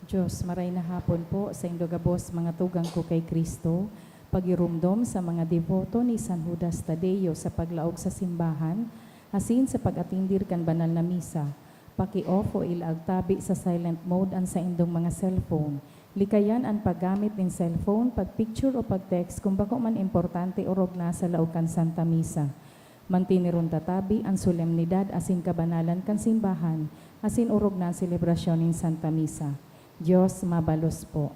Diyos, maray na hapon po sa indogabos mga tugang ko kay Kristo, pagirumdom sa mga devoto ni San Judas Tadeo sa paglaog sa simbahan, asin sa pag-atindir kan banal na misa. Paki-off o ilagtabi sa silent mode ang sa indong mga cellphone. Likayan ang paggamit ng cellphone, pag-picture o pag-text kung bako man importante o rogna sa laog kan Santa Misa. Mantinirun tatabi ang solemnidad asin kabanalan kan simbahan, asin urog na selebrasyon ng Santa Misa. Diyos mabalos po.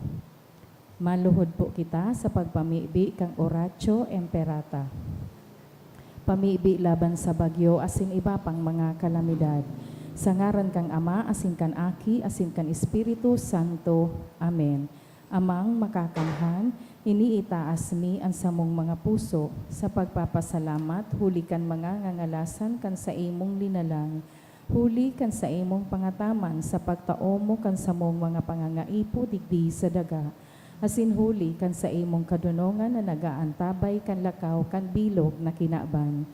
Maluhod po kita sa pagpamibi kang Oratio Imperata. Pamibi laban sa bagyo asin iba pang mga kalamidad. Sa ngaran kang Ama, asin kan Aki, asin kan Espiritu Santo. Amen. Amang makakamhan, iniitaas mi ang samong mga puso sa pagpapasalamat, huli kan mga ngangalasan kan sa imong linalang, huli kan sa imong pangataman sa pagtao mo kan samong mga pangangaipo digdi sa daga, asin huli kan sa imong kadunongan na nagaantabay kan lakaw kan bilog na kinaban.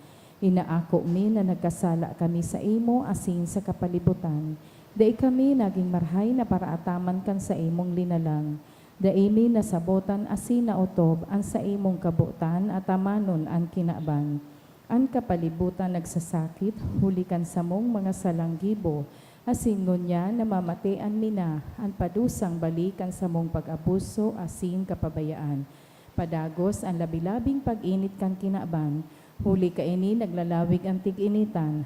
Inaako mi na nagkasala kami sa imo asin sa kapalibutan. Dai kami naging marhay na paraataman kan sa imong linalang. Daimi nasabotan asin na utob ang sa imong kabutan at amanon ang kinaban. Ang kapalibutan nagsasakit, hulikan sa mong mga salanggibo, asin ngunya namamatian mina, ang padusang balikan sa mong pag-abuso asin kapabayaan. Padagos ang labilabing pag-init kan kinaban, huli kaini naglalawig ang tig-initan,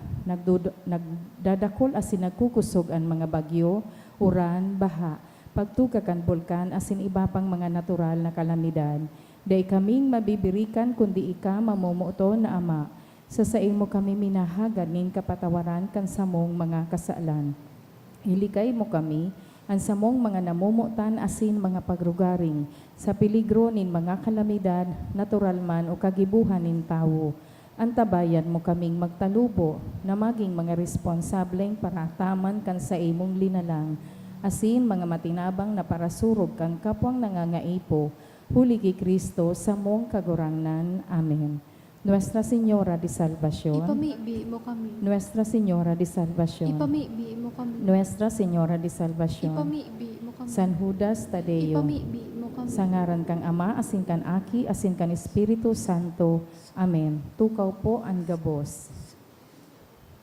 nagdadakol asin nagkukusog ang mga bagyo, uran, baha, pagtuga kan bulkan asin iba pang mga natural na kalamidad. Day kaming mabibirikan kundi ika mamumuto na Ama. Sa imo kami minahagad nin kapatawaran kan samong mga kasalan. Hilikay mo kami ang samong mga namumutan asin mga pagrugaring sa peligro nin mga kalamidad, natural man o kagibuhan nin tawo. Antabayan mo kaming magtalubo na maging mga responsableng parataman kan sa imong linalang, asin mga matinabang na parasurog kang kapwang nangangaipo, huli kay Kristo sa mong kagurangnan. Amen. Nuestra Señora de Salvación. Ipamibi mo kami. Nuestra Señora de Salvación. Ipamibi mo kami. Nuestra Señora de Salvación. Ipamibi mo kami. San Judas Tadeo. Ipamibi mo kami. Sa ngaran kang Ama, asin kan Aki, asin kan Espiritu Santo. Amen. Tukaw po ang gabos.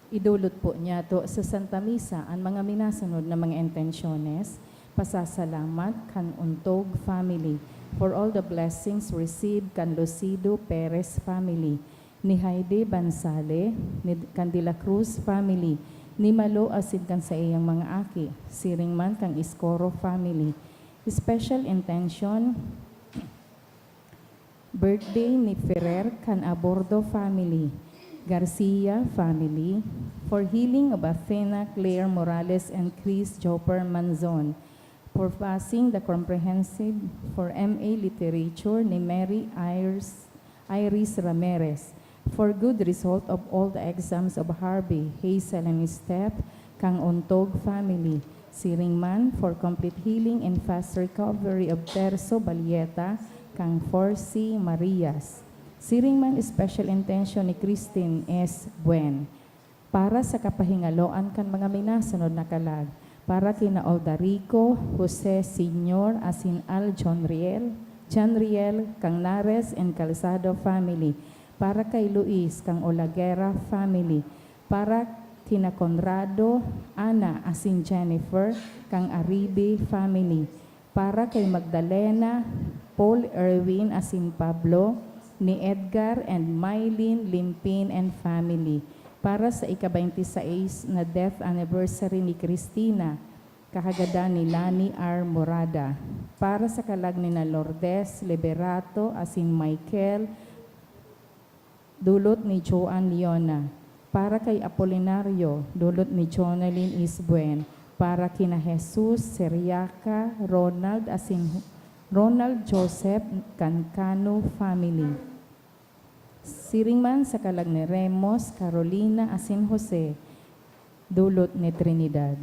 Idulot po niya to sa Santa Misa ang mga minasunod na mga intensyones, pasasalamat kan Untog family for all the blessings received kan Lucido Perez family, ni Heidi Bansale, ni Candila Cruz family, ni Malo asin kan sa iyang mga aki, siringman kang Iscoro family. Special intention, birthday ni Ferrer kan Abordo family, Garcia family, for healing of Athena Claire Morales and Chris Joper Manzon, for passing the comprehensive for MA Literature ni Mary Iris Ramirez, for good result of all the exams of Harvey, Hazel and Steph, kang Untog family, Siringman, for complete healing and fast recovery of Terso Balieta, kang Forcy Marias. Siringman special intention ni Christine S. Buen, para sa kapahingaloan kan mga minasunod na kalag, para kina Aldarico, Jose Senior, asin Al John Riel, kang Nares and Calzado family, para kay Luis, kang Olaguera family, para kina Conrado, Ana, asin Jennifer, kang Aribe family, para kay Magdalena, Paul Erwin, asin Pablo, ni Edgar and Mylene Limpin and family, para sa ika-26 na death anniversary ni Cristina, kahagadan ni Lani R. Morada, para sa kalag ni na Lourdes Liberato, asin Michael, dulot ni Joan Leona, para kay Apolinario, dulot ni Jonalyn Isbuen, para kina Jesus Seriaca, Ronald, asin Ronald Joseph Cancano family. Siringman sa kalag ni Remos, Carolina, asin Jose, dulot ni Trinidad.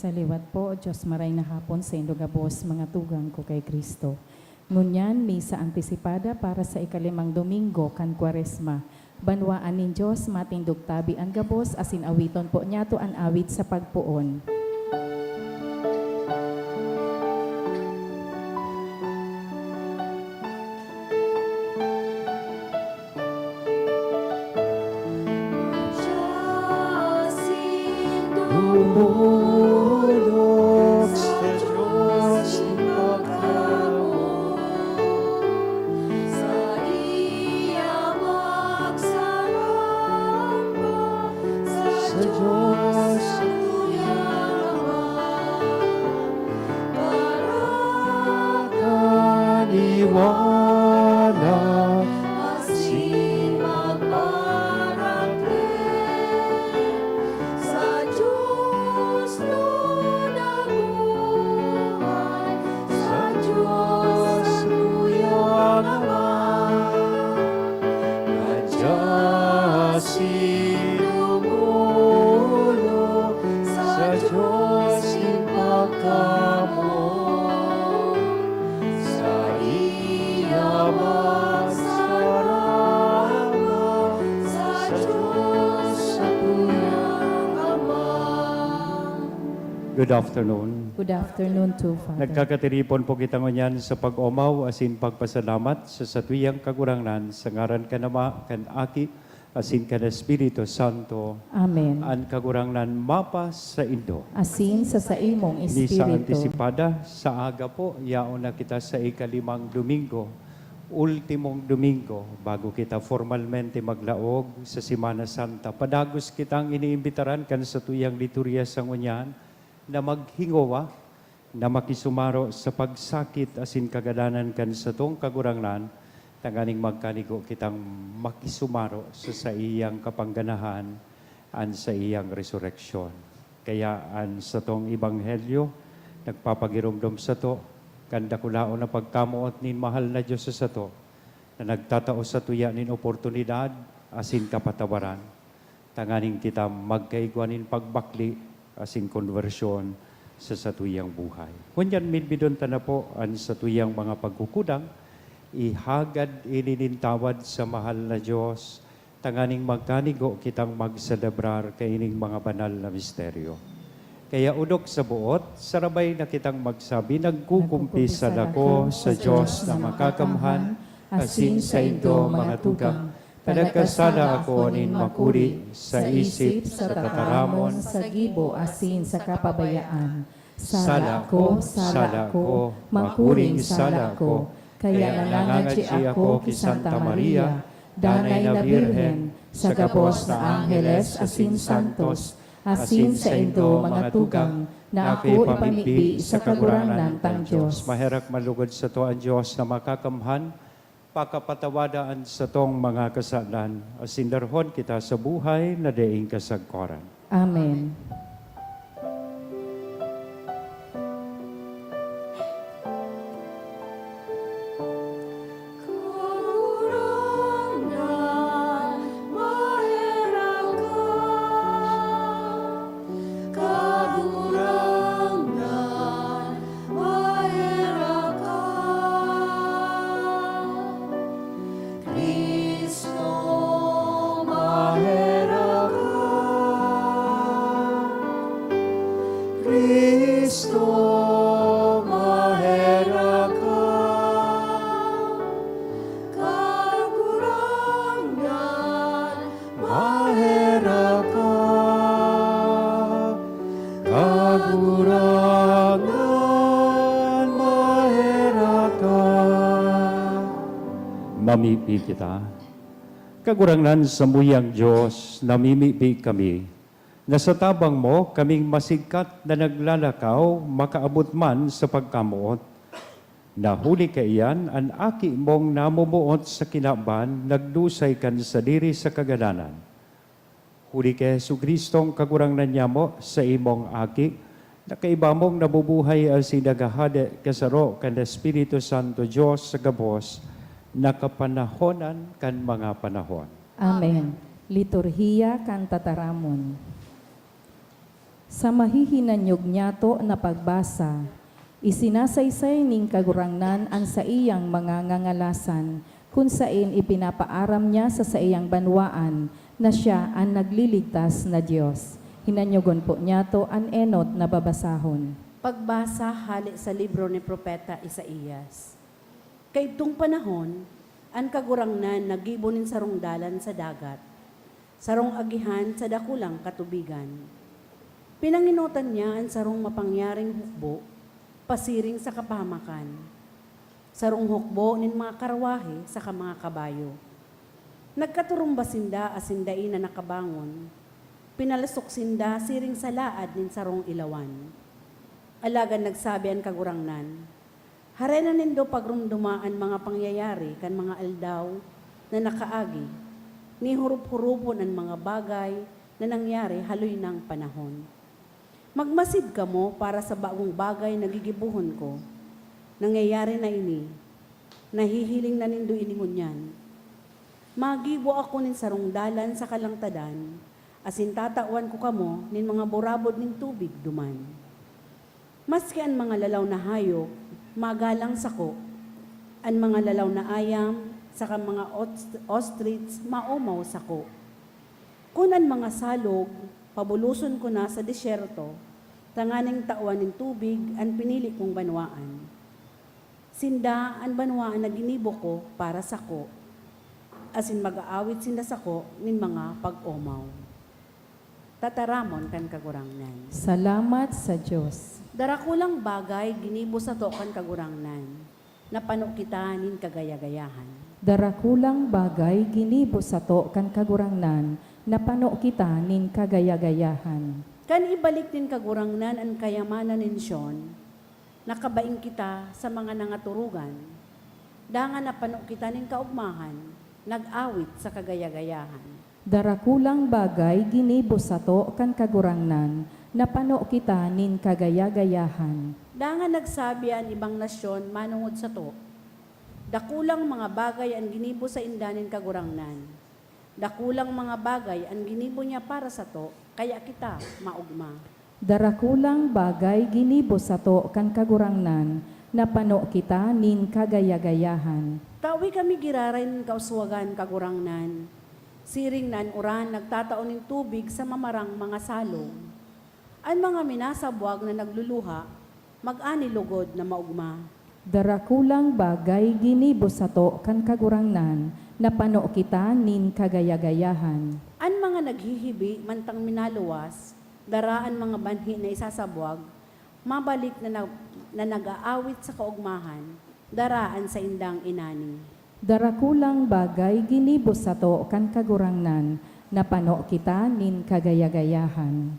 Sa liwat po, Diyos maray na hapon sa indogabos mga tugang ko kay Kristo. Ngunyan, misa antisipada para sa ikalimang Domingo kan Kwaresma. Banwaan nin Diyos matindog tabi ang gabos asin awiton po niya to an awit sa pagpuon. Tumulog sa Diyos ipagkamo, Sa iya magsaramba, sa Diyos kaniwala, asin magparaklen, sa Diyos nabuhay, sa Diyos Tuyang Ama, Adya sinumulo, sa Diyos ipagkamo, sa iya magsarama, sa Diyos sa Tuyang Ama. Good afternoon. Good afternoon to Father. Nagkakatiripon po kita ngunyan sa pag-umaw asin pagpasalamat sa satuyang kagurangnan sa ngaran kanama kan aki asin kan Espiritu Santo Amen. an kagurangnan mapa sa Indo. Asin sa imong Ni sa Espiritu. antisipada sa aga po yaon na kita sa ikalimang Domingo, ultimong Domingo bago kita formalmente maglaog sa Semana Santa. Padagos kitang iniimbitaran kan sa tuyang liturya sa ngunyan na maghingowa, na makisumaro sa pagsakit asin kagadanan kan sa tong kagurangnan, tanganing magkanigo kitang makisumaro sa iyang kapangganahan an sa iyang resurreksyon. Kaya an sa tong Ebanghelyo, nagpapagirumdom sa to, kanda kulao na pagkamuot nin mahal na Diyos sa to, na nagtatao sa tuya nin oportunidad asin kapatawaran. Tanganing kita magkaigwanin pagbakli asin konversyon sa satuyang buhay. Kunyan midbidon ta na po an satuyang mga pagkukudang, ihagad ininintawad sa mahal na Diyos, tanganing magkanigo kitang magselebrar kaining mga banal na misteryo. Kaya udok sa buot, sarabay na kitang magsabi, nagkukumpisan ako sa Diyos na makakamhan, asin sa Indo mga tugang, Padagkasala ako nin makuri sa isip, sa tataramon, sa gibo, asin sa kapabayaan. sala ko, makuring sala ko, kaya nangangadji ako ki Santa Maria, danay na Birhen, sa gabos na Angeles asin Santos, asin sa Indo mga tugang, na ako ipamigbi sa kagurangan tang Diyos. Maherak malugod sa to ang Diyos na makakamhan, pakapatawadaan sa tong mga kasalan, asindarhon kita sa buhay na daing kasagkoran. Amen. Kagurangan, maherang ka. Kagurangan, maherang ka. Kristo, maherang ka. Kristo, maherang ka. Kagurangan, Maherang ka. Kagurangan, maherang ka. Mamipi kita. Kagurangan sa muyang Diyos, namimipi kami. Na sa tabang mo, kaming masigkat na naglalakaw, makaabot man sa pagkamuot. Nahuli ka iyan, ang aki mong namumuot sa kinaban, nagdusay kan sa diri sa kagadanan. Huli kay Jesucristong kagurangnan niya mo sa imong aki, na kaiba mong nabubuhay ang sinagahade kasaro kan Espiritu Santo Diyos sa gabos, nakapanahonan kan mga panahon. Amen. Liturhiya kan tataramon. Sa mahihinanyog niyato na pagbasa, isinasaysay ning kagurangnan an sa iyang mga ngangalasan, kung sain ipinapaaram niya sa iyang banwaan na siya ang nagliligtas na Diyos. Hinanyogon po niyato an enot na babasahon. Pagbasa hali sa libro ni Propeta Isaías. Kaitong panahon, ang kagurangnan nagibonin sarong dalan sa dagat, sarong agihan sa dakulang katubigan. Pinanginutan niya ang sarong mapangyaring hukbo, pasiring sa kapahamakan. Sarong hukbo nin mga karwahe sa mga kabayo. Nagkaturumba sinda asindain na nakabangon, pinalasok sinda siring sa laad nin sarong ilawan. Alagan nagsabi ang kagurangnan, harena nindo pagrumdumaan mga pangyayari kan mga aldaw na nakaagi, ni hurup-hurupon ang mga bagay na nangyari haloy ng panahon. Magmasid ka mo para sa bagong bagay na gigibuhon ko. Nangyayari na ini, nahihiling na nindo iningunyan. Magibo ako nin sarong dalan sa kalangtadan, asin tatawan ko kamo nin mga burabod nin tubig duman. Maski ang mga lalaw na hayop, magalang sako, ang mga lalaw na ayam, saka mga ostrich, maumaw sako. Kung ang mga salog, pabuluson ko na sa disyerto, tanganing tawan ng tubig ang pinili kong banwaan. Sinda ang banwaan na ginibo ko para sako, asin mag-aawit sinda sako nin mga pag-umaw. Tataramon kan kagurangnan. Salamat sa Diyos. Darakulang bagay ginibo sa to kan kagurangnan, napano kita nin kagayagayahan. Darakulang bagay ginibo sa to kan kagurangnan, napano kita nin kagayagayahan. Kan ibalik din kagurangnan ang kayamanan nin Siyon, nakabaing kita sa mga nangaturugan, dangan napano kita nin kaugmahan, nag-awit sa kagayagayahan. Darakulang bagay ginibo sa to kan kagurangnan, napano kita nin kagayagayahan. Dangan nagsabi ang ibang nasyon manungod sa to, dakulang mga bagay ang ginibo sa indanin kagurangnan. Dakulang mga bagay ang ginibo niya para sa to, kaya kita maugma. Darakulang bagay ginibo sa to kan kagurangnan, napano kita nin kagayagayahan. Tawi kami giraray ng kauswagan kagurangnan, siring nan uran nagtataon ng tubig sa mamarang mga salong. Ang mga minasabwag na nagluluha, mag-ani lugod na maugma. Darakulang bagay ginibo sa to kan kagurangnan, napano kita nin kagayagayahan. Ang mga naghihibi mantang minaluwas, daraan mga banhi na isasabwag, mabalik na nag-aawit sa kaugmahan, daraan sa indang inani. Darakulang bagay ginibo sa to kan kagurangnan, napano kita nin kagayagayahan.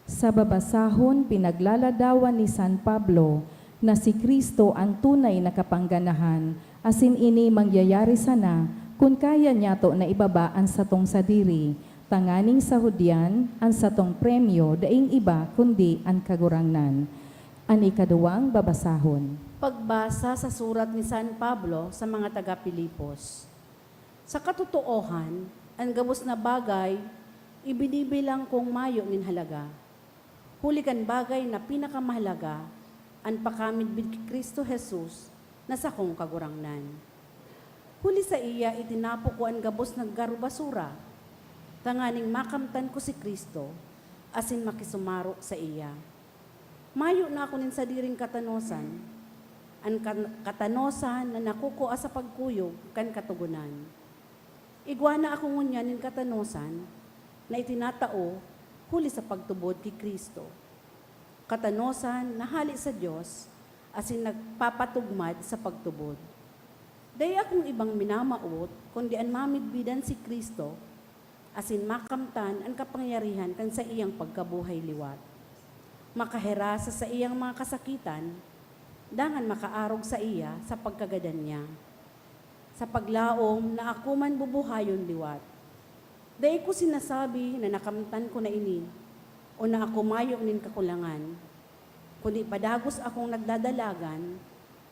Sa babasahon pinaglaladawan ni San Pablo na si Kristo ang tunay na kapangganahan, asin ini mangyayari sana kung kaya niya to na ibaba ang satong sadiri, tanganing sa hudyan ang satong premyo daing iba kundi ang kagurangnan. Ang ikaduwang babasahon. Pagbasa sa surat ni San Pablo sa mga taga-Pilipos. Sa katotoohan, ang gabos na bagay, ibinibilang kong mayo nin halaga. Huli kan bagay na pinakamahalaga, ang pakamid bid kay Kristo Jesus na sa kong kagurangnan. Huli sa iya, itinapo ko ang gabos ng garubasura, tanganing makamtan ko si Kristo, asin makisumaro sa iya. Mayo na ako nin sa diring katanosan, ang katanosan na nakukuha sa pagkuyog kan katugunan. Igwa na ako ngunya nin katanosan na itinatao huli sa pagtubod kay Kristo. Katanosan na hali sa Diyos asin nagpapatugmad sa pagtubod. Day akong ibang minamaot kundi ang mamidbidan si Kristo asin makamtan ang kapangyarihan kan sa iyang pagkabuhay liwat. Makaherasa sa iyang mga kasakitan, dangan makaarog sa iya sa pagkagadan niya. Sa paglaom na ako man bubuhayon liwat. Day ko sinasabi na nakamtan ko na ini, o na ako mayo nin kakulangan, kundi padagos akong nagdadalagan,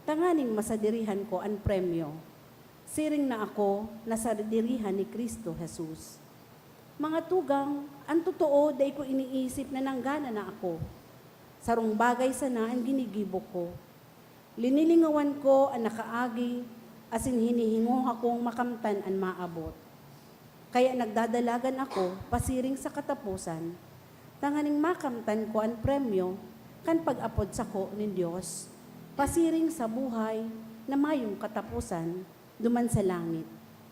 tanganing masadirihan ko ang premyo, siring na ako nasadirihan ni Kristo Jesus. Mga tugang, ang totoo, day ko iniisip na nanggana na ako. Sarong bagay sana ang ginigibok ko. Linilingawan ko ang nakaagi, asin hinihingo akong makamtan ang maabot. Kaya nagdadalagan ako, pasiring sa katapusan, tanganing makamtan ko ang premyo, kan pag-apod sa ko ng Diyos, pasiring sa buhay na mayong katapusan, duman sa langit,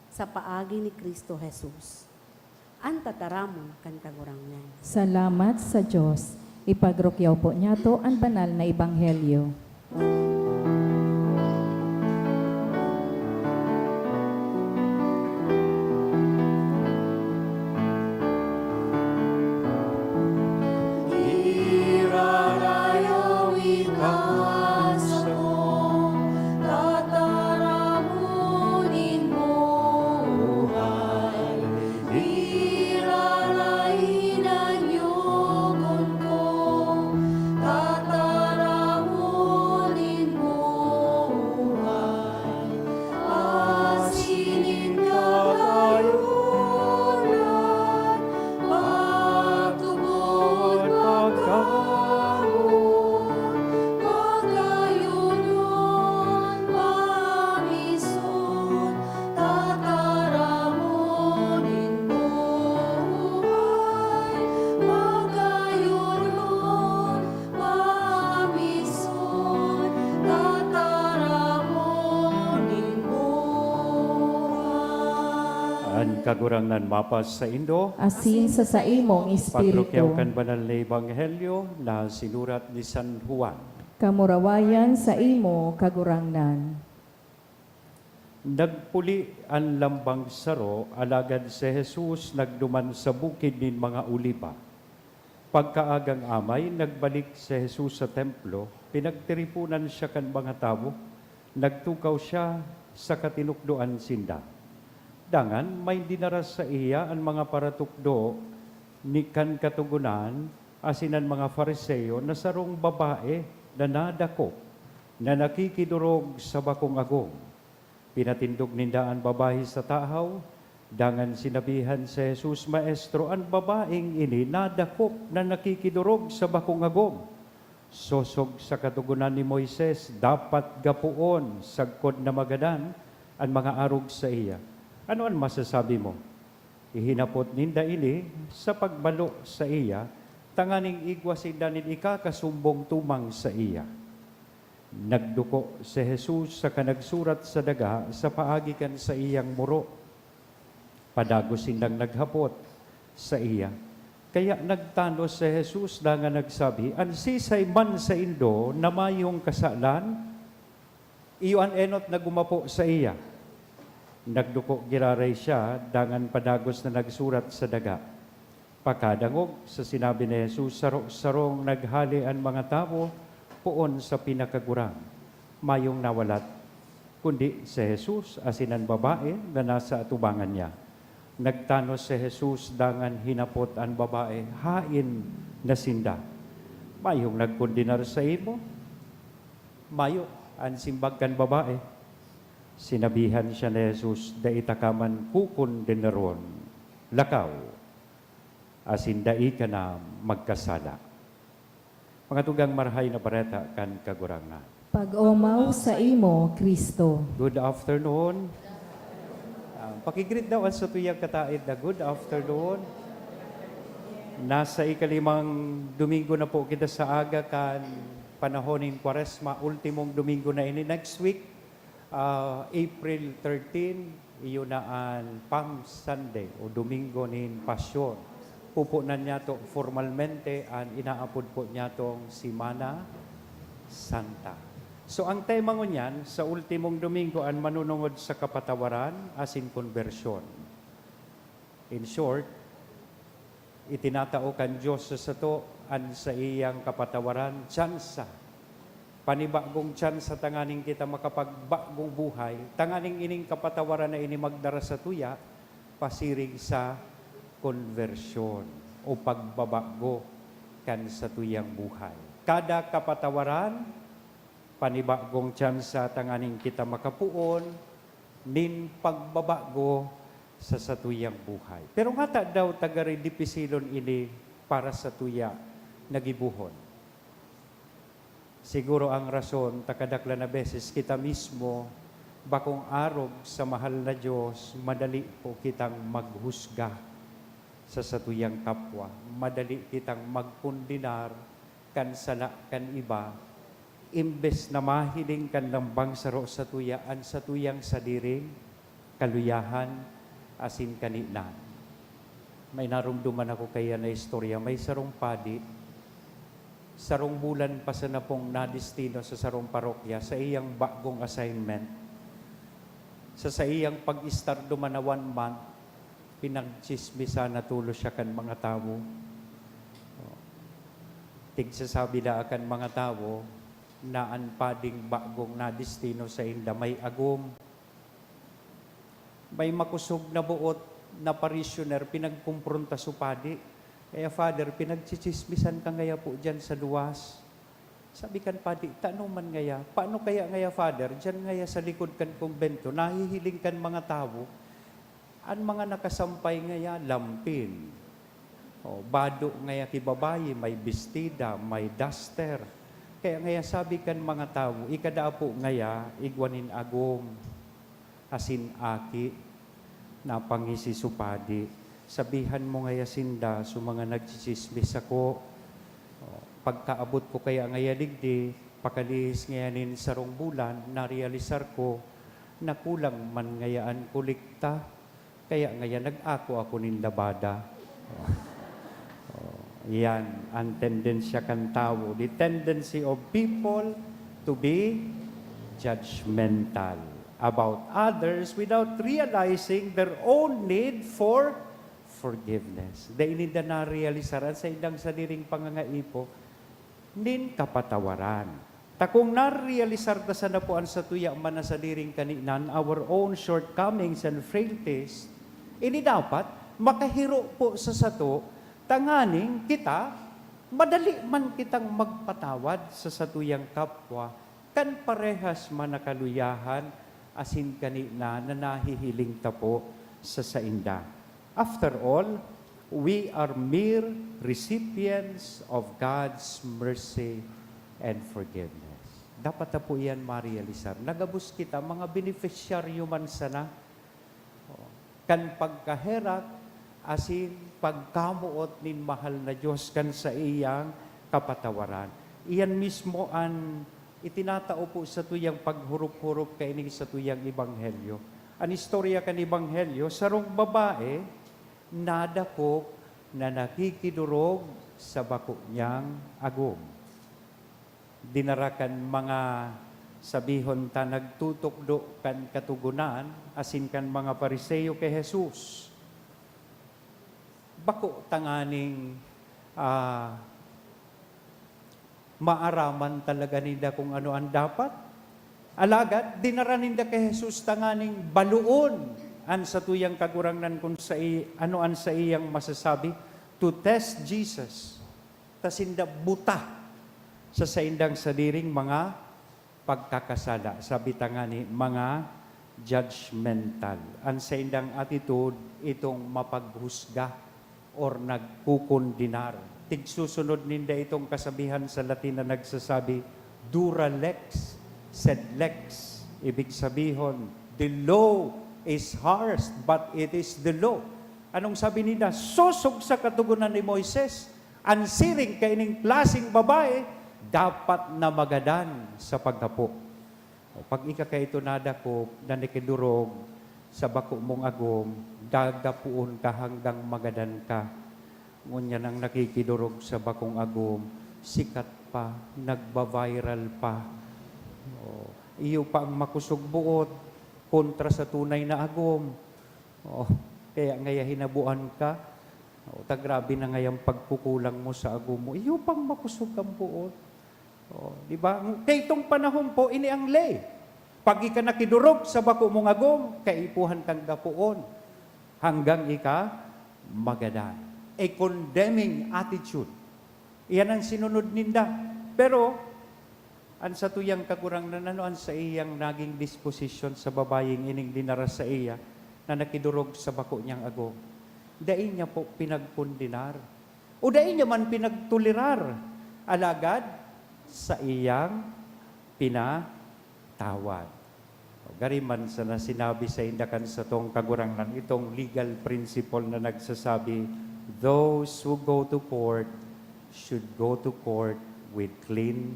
sa paagi ni Kristo Jesus. Ang tataramon kan kagurangnan. Salamat sa Diyos. Ipagrokyaw po niya to ang banal na ebanghelyo. Irarayawin ka sa ko, tataramunin mo buhay. Irarayin ang yugon ko, tataramunin mo buhay. Asinin ka kayunan, patubod magkayunon, mamisun, tataramunin buhay. Magkayunon, mamisun, tataramunin buhay. Ang kagurangnan mapas sa Indo, Asin sa saimong pagrokyaw espiritu. kan banal na ebanghelyo na sinurat ni San Juan. Kamurawayan sa imo kagurangnan. Nagpuli ang lambang saro, alagad si Jesus nagduman sa bukid nin mga uliba. Pagkaagang amay, nagbalik si Jesus sa templo, pinagtiripunan siya kan mga tao, nagtukaw siya sa katinukdoan sinda. Dangan, may dinaras sa iya ang mga paratukdo ni kan katugunan, asinan mga Fariseo na sarong babae na nadakop, na nakikidurog sa bakong agong. Pinatindog ninda ang babae sa tahaw, dangan sinabihan si Jesus, Maestro, ang babaeng ini nadakop na nakikidurog sa bakong agong. Sosog sa katugunan ni Moises, dapat gapuon sagkod na magadan ang mga arog sa iya. Ano ang masasabi mo? Ihinapot ninda ini sa pagbalo sa iya, tanganing igwasinda nin ikakasumbong tumang sa iya. Nagduko si Jesus sa kanagsurat sa daga sa paagikan sa iyang muro. Padagos sindang naghapot sa iya. Kaya nagtano si Jesus na nga nagsabi, ang sisay man sa Indo na mayong kasalan, iyon enot na gumapo sa iya. Nagduko giraray siya, dangan padagos na nagsurat sa daga. Pakadangog sa sinabi ni Jesus, sarong naghali ang mga tao, puon sa pinakagurang, mayong nawalat, kundi si Jesus asinan babae na nasa atubangan niya. Nagtano si Jesus, dangan hinapot ang babae, hain na sinda. Mayong nagkundinar sa imo, mayo ang simbag kan babae. Sinabihan siya ni Jesus, daitakaman kukun dinaron, lakaw, asin dai ka na magkasala. Mga tugang marhay na bareta kan kagurangnan. Pag-omaw sa imo, Kristo. Good afternoon. Pakigreet daw sa tuyang kataid na good afternoon. Nasa ikalimang Domingo na po kita sa aga kan panahonin Kwaresma, ultimong Domingo na ini. Next week, April 13, iyon na ang Palm Sunday o Domingo nin Pasyon. Pupunan niya to formalmente ang inaapod po niya tong Simana Santa. So ang tema ngunyan sa ultimong Domingo ang manunungod sa kapatawaran asin konbersyon. In short, itinatao kan Diyos sa to an sa iyang kapatawaran, tsansa. Panibagong tsansa tanganing kita makapagbagong buhay, tanganing ining kapatawaran na ini magdara sa tuya, pasirig sa konversyon o pagbabago kan sa tuyang buhay. Kada kapatawaran, panibagong tsansa tanganing kita makapuon, nin pagbabago sa satuyang buhay. Pero nga daw tagari dipisilon ini para sa tuya nagibuhon. Siguro ang rason, takadakla na beses, kita mismo, bakong arog sa mahal na Diyos, madali po kitang maghusga sa satuyang kapwa. Madali kitang magpundinar kan sala kan iba, imbes na mahiling kan lambang saro sa tuyaan, sa tuyang sadiring, kaluyahan, asin kanina. May narumduman ako kaya na istorya, may sarong padi, sarong bulan pa sa napong nadistino sa sarong parokya, sa iyang bagong assignment, sa iyang pag-istar duman na 1 month, pinagchismisa na tulo siya kan mga tao. Tigsasabi na akan mga tao, na ang pading bagong nadistino sa inda, may agom, may makusog na buot na parishioner, pinagkumpronta sa padi. Kaya, Father, pinagchichismisan ka ngaya po dyan sa luwas. Sabi kan, Padi, tanong man ngaya, paano kaya ngaya, Father, dyan ngaya sa likod kan kumbento, nahihiling kan mga tao, ang mga nakasampay ngaya, lampin. O, bado ngaya kibabayi, may bestida, may duster. Kaya ngaya sabi kan mga tao, ikada po ngaya, igwanin agom, asin aki, na pangisi supadi. Sabihan mo ngaya sinda, so mga nagchichismis ako, pagkaabot ko kaya ngaya digdi, pakalis ngayanin sarong bulan, narealisar ko, na kulang man ngayaan kulikta, kaya ngaya nag-ako ako nin labada. Yan, ang tendensya kan tao. The tendency of people to be judgmental about others without realizing their own need for forgiveness. Dahil hindi na realisaran sa indang sadiring pangangaipo, nin kapatawaran. Takong narealisar na sa napuan sa tuya man na sadiring kaninan, our own shortcomings and frailties, ini dapat makahiro po sa sato, tanganing kita, madali man kitang magpatawad sa satuyang kapwa, kan parehas man nakaluyahan, asin kanina na nahihiling tapo sa sainda. After all, we are mere recipients of God's mercy and forgiveness. Dapat na po yan ma-realisar. Nagabus kita, mga beneficiaryo man sana, kan pagkaherak, asin pagkamuot nin mahal na Diyos kan sa iyang kapatawaran. Iyan mismo ang itinatao po sa tuyang paghurup-hurup kaining sa tuyang ebanghelyo. Ang istorya kan ebanghelyo, sarong babae, nadakop na nakikidurog sa bako niyang agom. Dinarakan mga sabihon ta nagtutukdo kan katugunan, asin kan mga Pariseo kay Jesus. Bako tanganing maaraman talaga nila kung ano ang dapat. Alagad, dinara ninda kay Jesus tanganing baluon an sa tuyang kagurangnan kung sa ano an sa iyang masasabi, to test Jesus. Tasinda buta sa saindang sadiring mga pagkakasala. Sabi tangani, mga judgmental. Ang saindang attitude, itong mapaghusga or nagkukundinar. Tigsusunod ninda itong kasabihan sa Latin na nagsasabi, dura lex, sed lex. Ibig sabihon, the law is harsh, but it is the law. Anong sabi nila? Susog sa katugunan ni Moises, ang siring kaining klaseng babae, dapat na magadan sa pagkapo. Pag ika kay ito nadako, na nikidurog sa bako mong agom, dagapuon ka hanggang magadan ka. Ngunya nang nakikidurog sa bakong agom, sikat pa, nagba-viral pa. Iyo pa ang makusog buot, kontra sa tunay na agom. Kaya ngaya hinabuan ka, tagrabe na ngayang pagkukulang mo sa agom mo. Iyo pang makusog ang buot. Di ba? Kaya itong panahon po, ini ang lay. Pag ika nakidurog sa bako mong agom, kaipuhan kang gapuon. Hanggang ika magadan. A condemning attitude. Iyan ang sinunod ninda. Pero, an sa tuyang kagurang na ano, an sa iyang naging disposition sa babayeng ining dinara sa iya, na nakidurog sa bako niyang agom. Dai niya po pinagpundinar. O dai niya man pinagtulirar. Alagad sa iyang pinatawad. Gariman sa na sinabi sa indakan sa tong kagurangnan, itong legal principle na nagsasabi, those who go to court should go to court with clean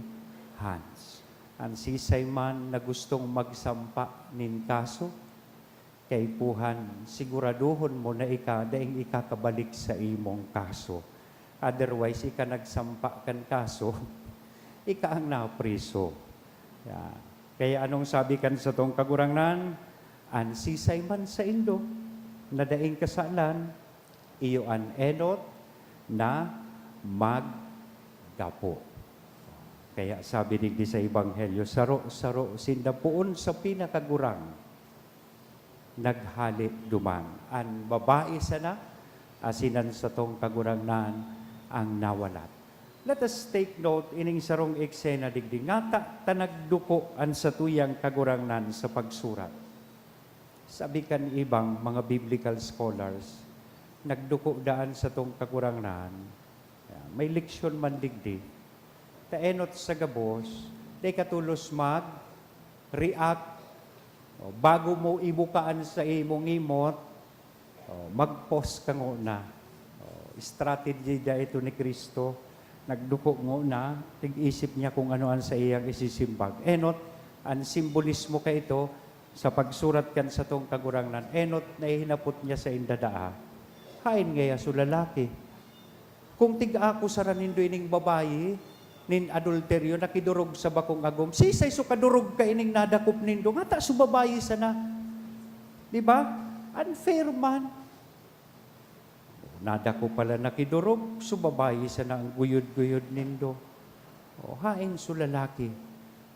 hands. Ang sisay man na gustong magsampa nin kaso, kay puhan, siguraduhon mo na daing ikakabalik sa imong kaso. Otherwise, nagsampa kan kaso, ang napriso. Yeah. Kaya anong sabi kan sa tong kagurangnan? An sisay man sa indo, na daing kasalan, iyo an enot na maggapo. Kaya sabi digdi sa Ebanghelyo, saro-saro sindapuon sa pinakagurang, naghali duman. An babae sana, asinan sa tong kagurangnan, ang nawalat. Let us take note ining sarong eksena digdi. Ngata tanagduko an sa tuyang kagurangnan sa pagsurat. Sabi kan ibang mga biblical scholars, nagduko daan sa tong kagurangnan, may leksyon man digdi. Taenot sa gabos, day katulos mag-react. Bago mo ibukaan sa imong imot, mag-pause ka na. Strategy da ito ni Kristo. Nagduko na, tig-isip niya kung anoan sa iyang isisimbag. Enot, ang simbolismo ka ito, sa pagsurat kan sa tong kagurangnan, enot na ihinapot niya sa indadaa. Hain ngaya so lalaki. Kung tig-ako sa ranindo ining babae, nin adulteryo, nakidurog sa bakong agom, sisay so kadurog ka ining nadakop nindo, nga ta so babae sana. Di ba? Unfair man. Nadako pala nakidurog, so babae sana ang guyod-guyod nindo. O hain so lalaki.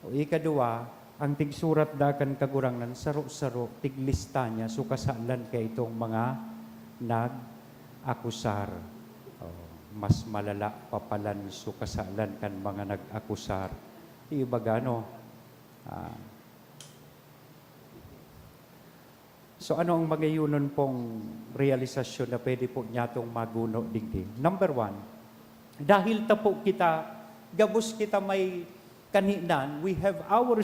O ikadua, ang tigsurat dakan kagurangnan, saro-saro, tiglista niya, so kasalan ka itong mga nag-akusar. Mas malala papalan so kasalan kan mga nag-akusar. Iba gano. So ano ang magayunon pong realisasyon na pwede po nyatong maguno digdi? Number 1, dahil tapo kita, gabos kita may kaninan, we have our